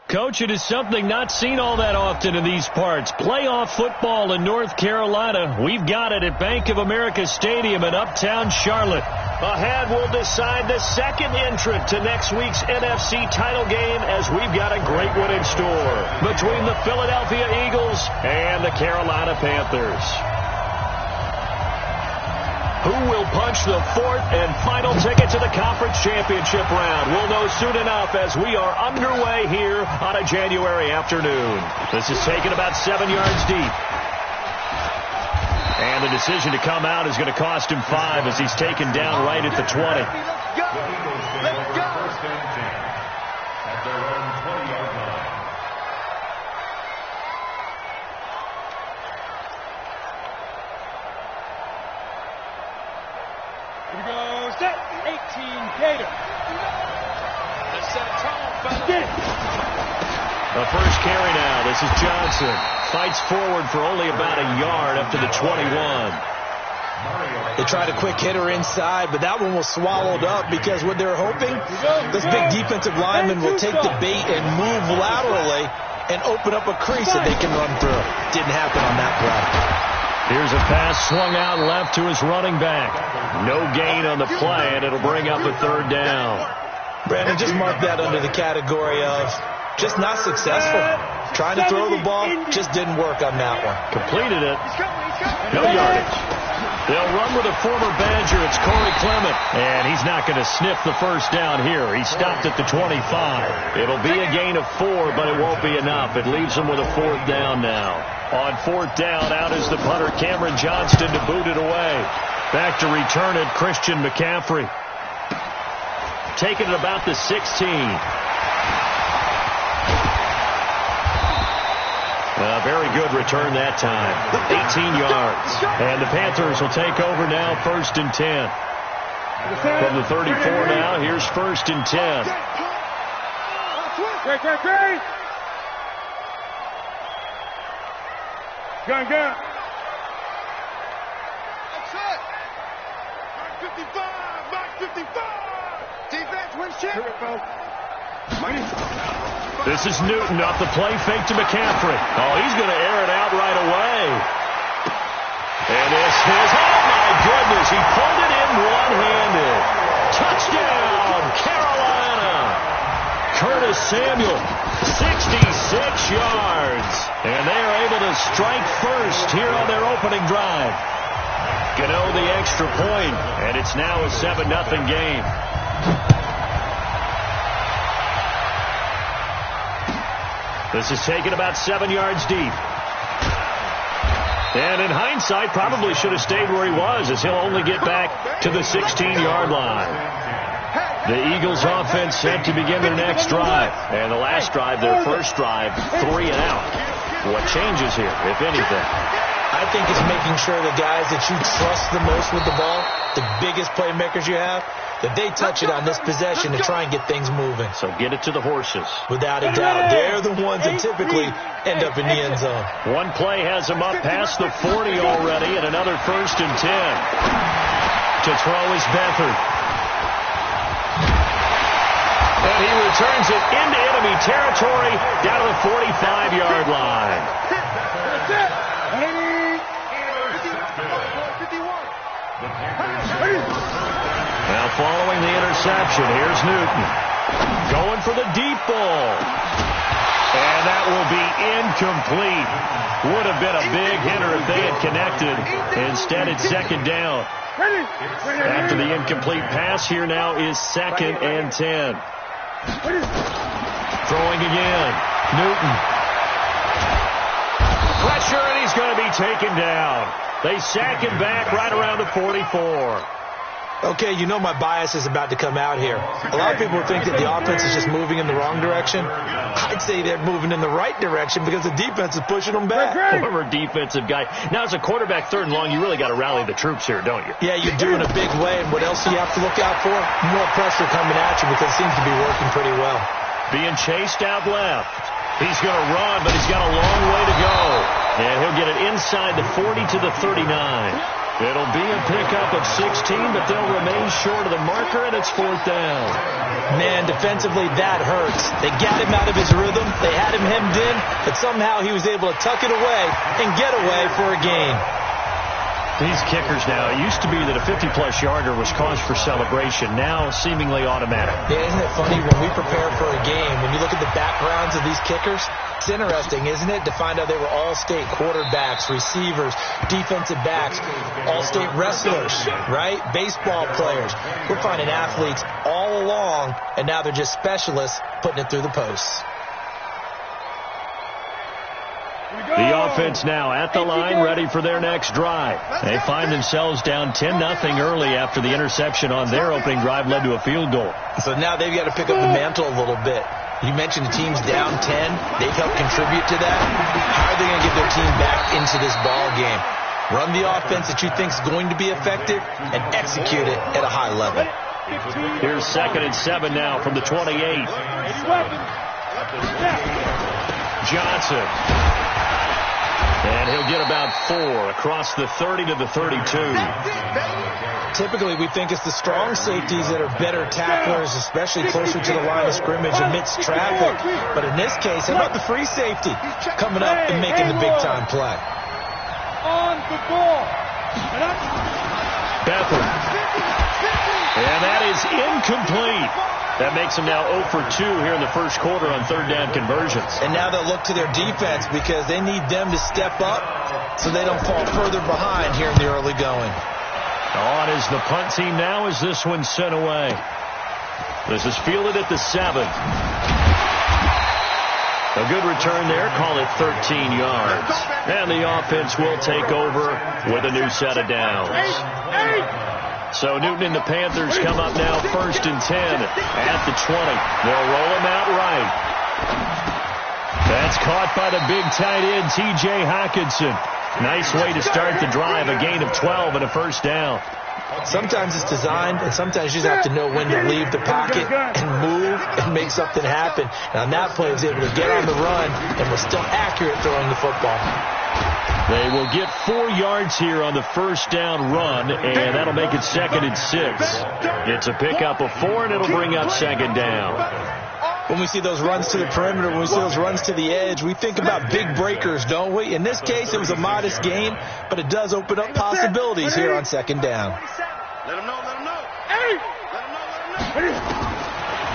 Coach, it is something not seen all that often in these parts. Playoff football in North Carolina. We've got it at Bank of America Stadium in Uptown Charlotte. Ahead, we'll decide the second entrant to next week's NFC title game as we've got a great one in store between the Philadelphia Eagles and the Carolina Panthers. Who will punch the fourth and final ticket to the conference championship round? We'll know soon enough as we are underway here on a January afternoon. This is taken about 7 yards deep. And the decision to come out is going to cost him 5 as he's taken down right at the 20. Let's go! First and 10 at their own 20-yard line. Here we go. Set. 18 Gator. Let's set a tone, fellas. Get it. The first carry now. This is Johnson. Fights forward for only about a yard up to the 21. They tried a quick hitter inside, but that one was swallowed up because what they're hoping, this big defensive lineman will take the bait and move laterally and open up a crease that they can run through. Didn't happen on that play. Here's a pass swung out left to his running back. No gain on the play, and it'll bring up a third down. Brandon, just mark that under the category of just not successful. Trying to throw the ball, just didn't work on that one. Completed it. No yardage. They'll run with a former Badger. It's Corey Clement. And he's not going to sniff the first down here. He stopped at the 25. It'll be a gain of 4, but it won't be enough. It leaves him with a fourth down now. On fourth down, out is the punter, Cameron Johnston, to boot it away. Back to return it, Christian McCaffrey. Taking it about the 16. Very good return that time. 18 yards. And the Panthers will take over now, first and 10. From the 34 now, here's first and 10. Great. Gun. Outside. Mark 55. Defense wins champion. This is Newton off the play fake to McCaffrey. Oh, he's going to air it out right away. And this is, oh my goodness, he pulled it in one-handed. Touchdown, Carolina. Curtis Samuel, 66 yards. And they are able to strike first here on their opening drive. Gano the extra point, and it's now a 7-0 game. This is taken about 7 yards deep. And in hindsight, probably should have stayed where he was, as he'll only get back to the 16-yard line. The Eagles offense set to begin their next drive. And the last drive, their first drive, 3 and out. What changes here, if anything? I think it's making sure the guys that you trust the most with the ball, the biggest playmakers you have, that they touch it on this possession to try and get things moving. So get it to the horses. Without a doubt. They're the ones that typically end up in the end zone. One play has him up past the 40 already, and another first and 10. To throw is Beathard. And he returns it into enemy territory down to the 45-yard line. Now following the interception, here's Newton. Going for the deep ball. And that will be incomplete. Would have been a big hitter if they had connected. Instead, it's second down. After the incomplete pass, here now is second and 10. Throwing again. Newton. Pressure, and he's going to be taken down. They sack him back right around the 44. Okay, you know my bias is about to come out here. A lot of people think that the offense is just moving in the wrong direction. I'd say they're moving in the right direction because the defense is pushing them back. Former defensive guy. Now, as a quarterback, third and long, you really got to rally the troops here, don't you? Yeah, you're doing a big way, and what else do you have to look out for? More pressure coming at you because it seems to be working pretty well. Being chased out left. He's going to run, but he's got a long way to go. And he'll get it inside the 40 to the 39. It'll be a pickup of 16, but they'll remain short of the marker, and it's 4th down. Man, defensively, that hurts. They got him out of his rhythm. They had him hemmed in, but somehow he was able to tuck it away and get away for a gain. These kickers now, it used to be that a 50-plus yarder was cause for celebration. Now, seemingly automatic. Yeah, isn't it funny when we prepare for a game, when you look at the backgrounds of these kickers, it's interesting, isn't it, to find out they were all-state quarterbacks, receivers, defensive backs, all-state wrestlers, right? Baseball players. We're finding athletes all along, and now they're just specialists putting it through the posts. The offense now at the line, ready for their next drive. They find themselves down 10-0 early after the interception on their opening drive led to a field goal. So now they've got to pick up the mantle a little bit. You mentioned the team's down 10. They've helped contribute to that. How are they going to get their team back into this ball game? Run the offense that you think is going to be effective and execute it at a high level. Here's 2nd and 7 now from the 28. Johnson. And he'll get about 4 across the 30 to the 32. Typically, we think it's the strong safeties that are better tacklers, especially closer to the line of scrimmage amidst traffic. But in this case, how about the free safety coming up and making the big-time play? On the ball. Bethard. And that is incomplete. That makes them now 0 for 2 here in the first quarter on 3rd down conversions. And now they'll look to their defense because they need them to step up so they don't fall further behind here in the early going. On is the punt team now as this one's sent away. This is fielded at the 7. A good return there, call it 13 yards. And the offense will take over with a new set of downs. So Newton and the Panthers come up now 1st and 10 at the 20. They'll roll him out right. That's caught by the big tight end, T.J. Hockenson. Nice way to start the drive, a gain of 12 and a 1st down. Sometimes it's designed, and sometimes you just have to know when to leave the pocket and move and make something happen. And on that play, he was able to get on the run and was still accurate throwing the football. They will get 4 yards here on the 1st down run, and that'll make it 2nd and 6. It's a pickup of 4, and it'll bring up 2nd down. When we see those runs to the perimeter, when we see those runs to the edge, we think about big breakers, don't we? In this case, it was a modest gain, but it does open up possibilities here on 2nd down. Let him know, let him know. Hey! Let him know, let him know.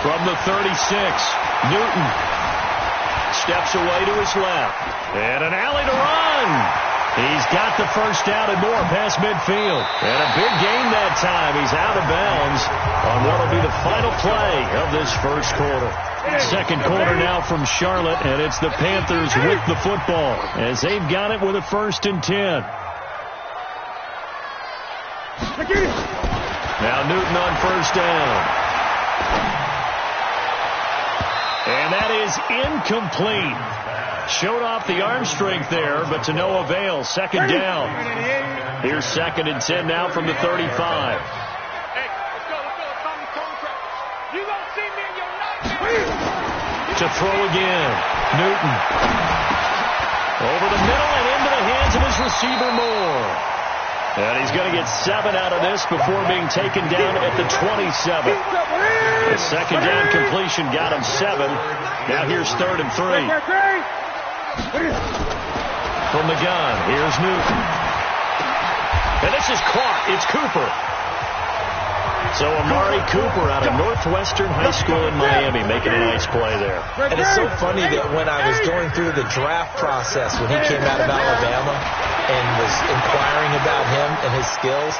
From the 36, Newton steps away to his left. And an alley to run. He's got the 1st down and more past midfield. And a big gain that time. He's out of bounds on what will be the final play of this first quarter. 2nd quarter now from Charlotte, and it's the Panthers with the football as they've got it with a 1st and 10. Now Newton on 1st down. And that is incomplete. Showed off the arm strength there, but to no avail. 2nd down. Here's 2nd and 10 now from the 35. Hey, let's go. You gonna see me in your nightmare. To throw again. Newton. Over the middle and into the hands of his receiver Moore. And he's going to get 7 out of this before being taken down at the 27. The 2nd down completion got him 7. Now here's 3rd and 3. From the gun, here's Newton. And this is caught. It's Cooper. So Amari Cooper out of Northwestern High School in Miami making a nice play there. And it's so funny that when I was going through the draft process when he came out of Alabama and was inquiring about him and his skills.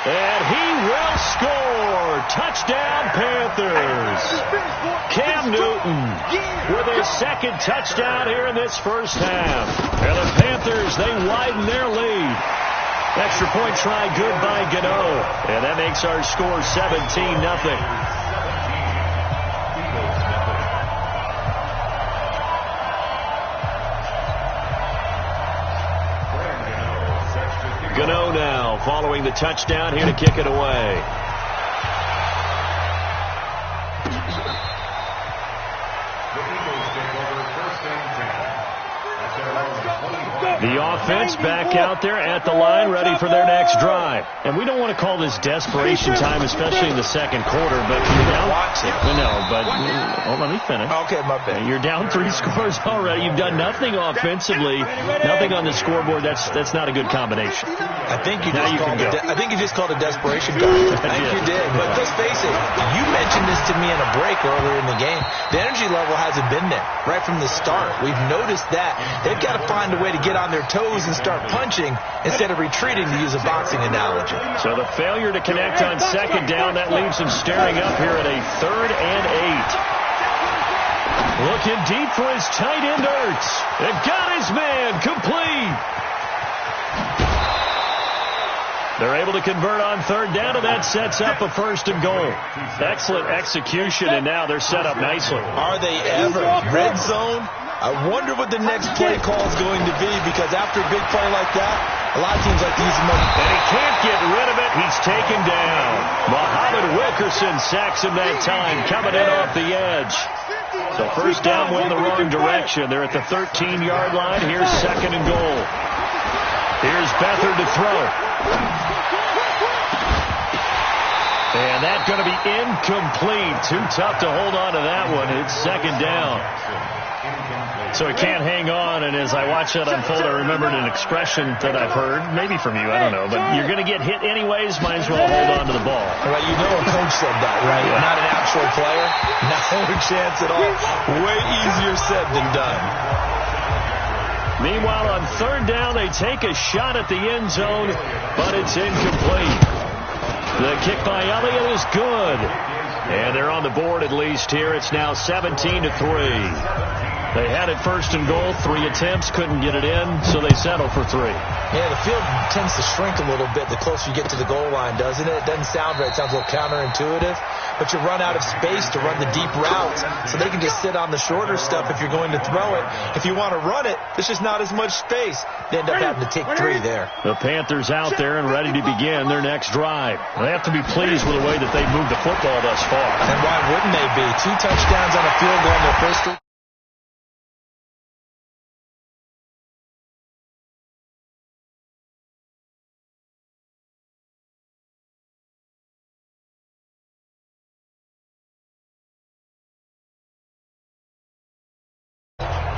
And he will score. Touchdown, Panthers. Cam Newton with his 2nd touchdown here in this first half. And the Panthers, they widen their lead. Extra point try good by Gano. And that makes our score 17-0. Gano now following the touchdown here to kick it away. The offense back out there at the line, ready for their next drive. And we don't want to call this desperation time, especially in the second quarter, but you're down. Let me finish. Okay, my bad. You're down 3 scores already. You've done nothing offensively, nothing on the scoreboard. That's not a good combination. I think you just called a desperation time. I think you did. But let's face it, you mentioned this to me in a break earlier in the game. The energy level hasn't been there right from the start. We've noticed that. They've got to find a way to get on their toes and start punching instead of retreating, to use a boxing analogy. So the failure to connect on second down, that leaves them staring up here at a 3rd and 8. Looking deep for his tight end, Ertz. They've got his man, complete. They're able to convert on 3rd down, and that sets up a 1st and goal. Excellent execution, and now they're set up nicely. Are they ever? Red zone? I wonder what the next play call is going to be, because after a big play like that, a lot of teams like to use the money. And he can't get rid of it. He's taken down. Muhammad Wilkerson sacks him that time, coming in off the edge. So 1st down went in the wrong direction. They're at the 13-yard line. Here's 2nd and goal. Here's Beathard to throw. And that's going to be incomplete. Too tough to hold on to that one. It's 2nd down. So he can't hang on, and as I watch that unfold, I remembered an expression that I've heard, maybe from you, I don't know, but you're going to get hit anyways, might as well hold on to the ball. Well, you know a coach said that, right? Yeah. Not an actual player. No chance at all. Way easier said than done. Meanwhile, on 3rd down, they take a shot at the end zone, but it's incomplete. The kick by Elliott is good. And they're on the board at least here. It's now 17-3. They had it 1st and goal, 3 attempts, couldn't get it in, so they settle for 3. Yeah, the field tends to shrink a little bit the closer you get to the goal line, doesn't it? It doesn't sound right. It sounds a little counterintuitive. But you run out of space to run the deep routes, so they can just sit on the shorter stuff if you're going to throw it. If you want to run it, there's just not as much space. They end up having to take 3 there. The Panthers out there and ready to begin their next drive. They have to be pleased with the way that they've moved the football thus far. And why wouldn't they be? 2 touchdowns on a field goal in their first 3.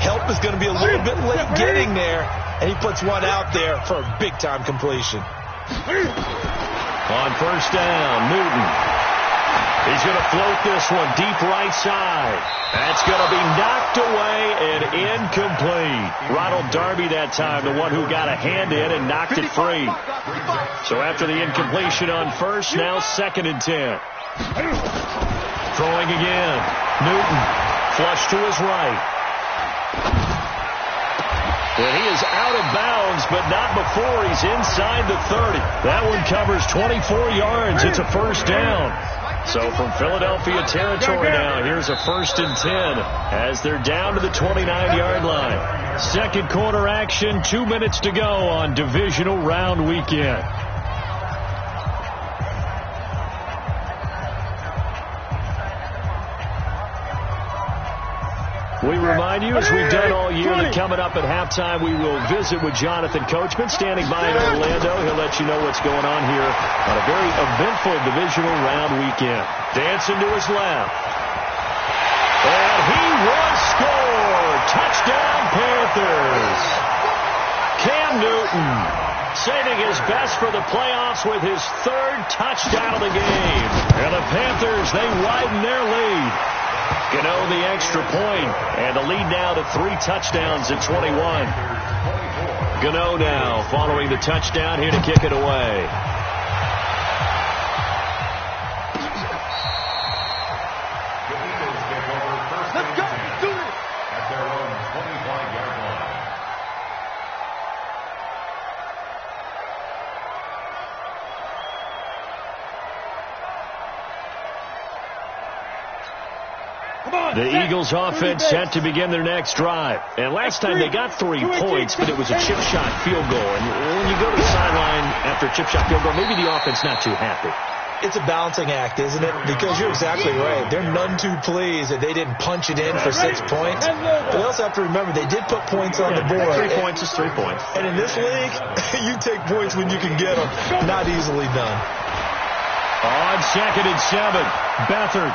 Help is going to be a little bit late getting there, and he puts one out there for a big-time completion. On 1st down, Newton. He's going to float this one deep right side. That's going to be knocked away and incomplete. Ronald Darby that time, the one who got a hand in and knocked it free. So after the incompletion on 1st, now 2nd and 10. Throwing again. Newton, flush to his right. And he is out of bounds, but not before he's inside the 30. That one covers 24 yards. It's a 1st down. So from Philadelphia territory now, here's a 1st and 10 as they're down to the 29-yard line. 2nd quarter action, 2 minutes to go on Divisional Round Weekend. We remind you, as we've done all year, that coming up at halftime, we will visit with Jonathan Coachman, standing by in Orlando. He'll let you know what's going on here on a very eventful Divisional Round weekend. Dancing to his left. And he will score! Touchdown, Panthers! Cam Newton saving his best for the playoffs with his 3rd touchdown of the game. And the Panthers, they widen their lead. Gano the extra point, and the lead now to 3 touchdowns at 21. Gano now following the touchdown here to kick it away. Let's go. Do it. At their own 25-yard line. The Eagles offense set to begin their next drive. And last time they got 3 points, but it was a chip shot field goal. And when you go to the sideline after a chip shot field goal, maybe the offense not too happy. It's a balancing act, isn't it? Because you're exactly right. They're none too pleased that they didn't punch it in for 6 points. But they also have to remember they did put points on the board. 3 points is 3 points. And in this league, you take points when you can get them. Not easily done. On 2nd and 7, Beathard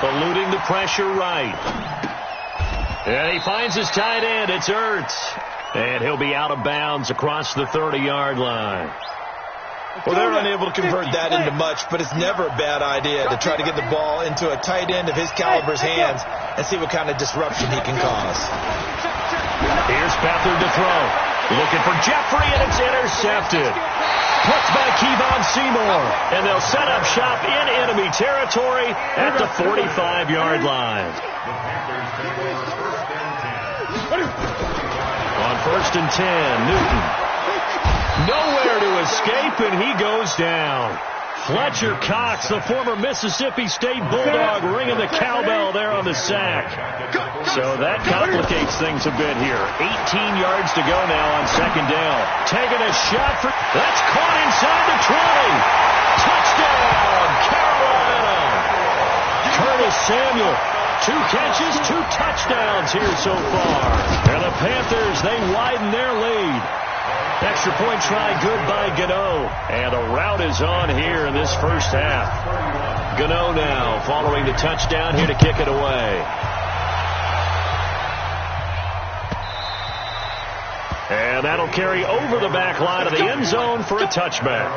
eluding the pressure right. And he finds his tight end. It's Ertz. And he'll be out of bounds across the 30-yard line. Well, they're unable to convert that into much, but it's never a bad idea to try to get the ball into a tight end of his caliber's hands and see what kind of disruption he can cause. Here's Beathard to throw. Looking for Jeffrey, and it's intercepted. Picked by Kevon Seymour. And they'll set up shop in enemy territory at the 45-yard line. On 1st and 10, Newton. Nowhere to escape, and he goes down. Fletcher Cox, the former Mississippi State Bulldog, ringing the cowbell there on the sack. So that complicates things a bit here. 18 yards to go now on 2nd down. Taking a shot for... That's caught inside the 20. Touchdown, Carolina. Curtis Samuel. 2 catches, 2 touchdowns here so far. And the Panthers, they widen their lead. Extra point try good by Gano. And a rout is on here in this first half. Gano now following the touchdown here to kick it away. And that'll carry over the back line of the end zone for a touchback.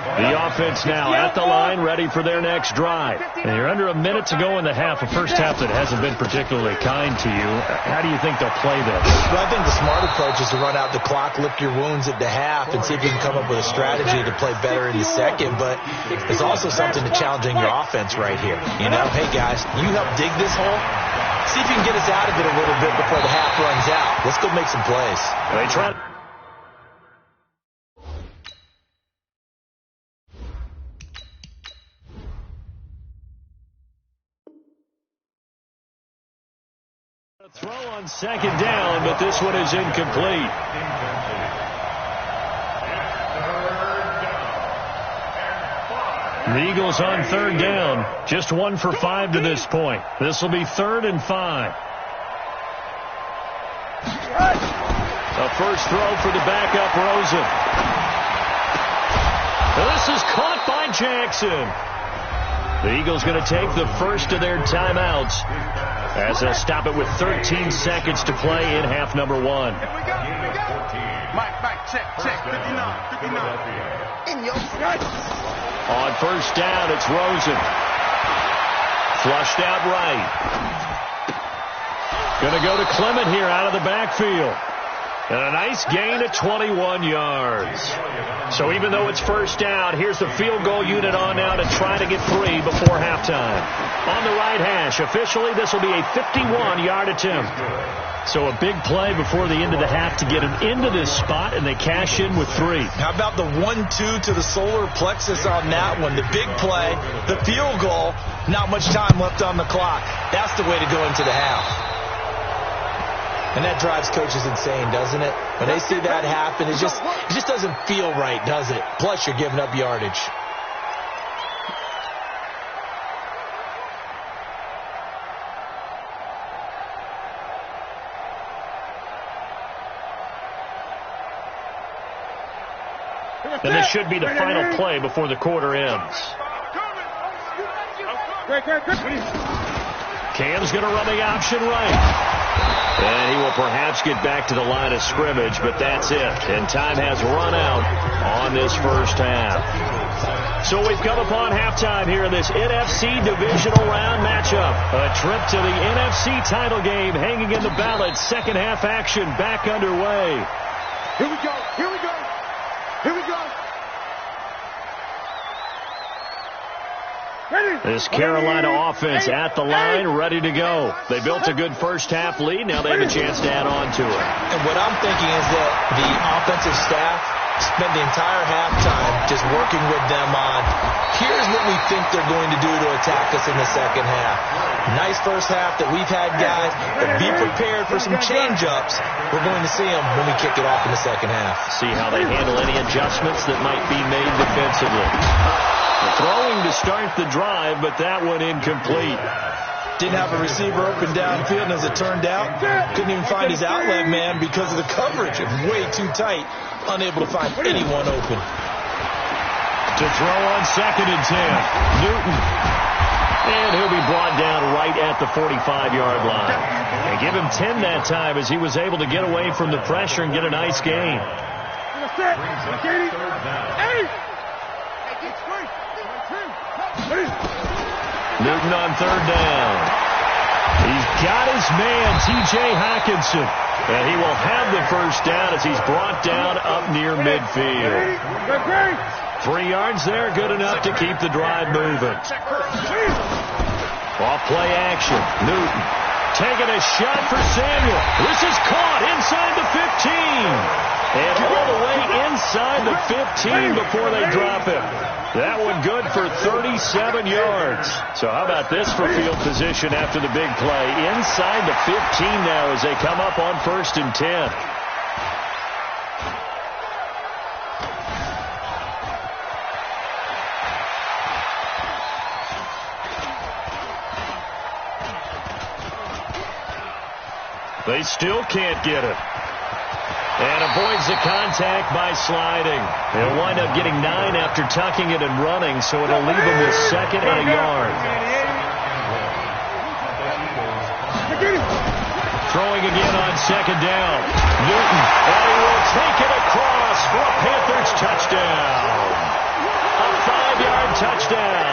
The offense now at the line, ready for their next drive. And you're under a minute to go in the half, a first half that hasn't been particularly kind to you. How do you think they'll play this? Well, I think the smart approach is to run out the clock, lick your wounds at the half, and see if you can come up with a strategy to play better in the second. But there's also something to challenging your offense right here. You know, hey, guys, you help dig this hole. See if you can get us out of it a little bit before the half runs out. Let's go make some plays. They try. Throw on 2nd down, but this one is incomplete. The Eagles on 3rd down. Just 1 for 5 to this point. This will be 3rd and 5. A first throw for the backup, Rosen. This is caught by Jackson. The Eagles going to take the first of their timeouts as they'll stop it with 13 seconds to play in half number 1. Mike, check, 59. In your face. On 1st down, it's Rosen. Flushed out right. Going to go to Clement here out of the backfield. And a nice gain of 21 yards. So even though it's 1st down, here's the field goal unit on now to try to get 3 before halftime. On the right hash, officially this will be a 51-yard attempt. So a big play before the end of the half to get them into this spot, and they cash in with 3. How about the 1-2 to the solar plexus on that one? The big play, the field goal, not much time left on the clock. That's the way to go into the half. And that drives coaches insane, doesn't it? When they see that happen, it just doesn't feel right, does it? Plus, you're giving up yardage. And this should be the final play before the quarter ends. Cam's going to run the option right. And he will perhaps get back to the line of scrimmage, but that's it. And time has run out on this first half. So we've come upon halftime here in this NFC Divisional Round matchup. A trip to the NFC title game hanging in the balance. Second half action back underway. Here we go. This Carolina offense at the line, ready to go. They built a good first half lead. Now they have a chance to add on to it. And what I'm thinking is that the offensive staff spent the entire halftime just working with them on, here's what we think they're going to do to attack us in the second half. Nice first half that we've had, guys, but be prepared for some change-ups. We're going to see them when we kick it off in the second half. See how they handle any adjustments that might be made defensively. Throwing to start the drive, but that one incomplete. Didn't have a receiver open downfield, and as it turned out, couldn't even find his outlet man because of the coverage. Way too tight, unable to find anyone open. To throw on 2nd and 10, Newton. And he'll be brought down right at the 45-yard line. And give him 10 that time as he was able to get away from the pressure and get a nice gain. Newton on 3rd down. He's got his man, T.J. Hockenson. And he will have the first down as he's brought down up near midfield. 3 yards there, good enough to keep the drive moving. Off play action. Newton taking a shot for Samuel. This is caught inside the 15. And all the way inside the 15 before they drop him. That one good for 37 yards. So how about this for field position after the big play? Inside the 15 now as they come up on 1st and 10. They still can't get it. And avoids the contact by sliding. They'll wind up getting 9 after tucking it and running, so it'll leave them with 2nd and a yard. Throwing again on 2nd down. Newton, and he will take it across for a Panthers touchdown. A 5-yard touchdown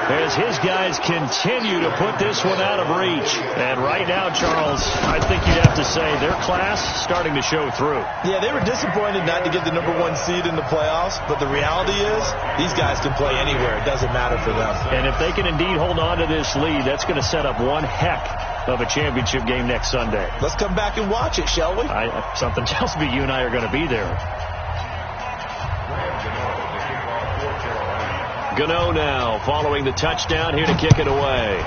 as his guys continue to put this one out of reach. And right now, Charles, I think you'd have to say their class starting to show through. Yeah, they were disappointed not to get the #1 seed in the playoffs, but the reality is these guys can play anywhere. It doesn't matter for them. And if they can indeed hold on to this lead, that's going to set up one heck of a championship game next Sunday. Let's come back and watch it, shall we? Something tells me you and I are going to be there. Gano now following the touchdown here to kick it away.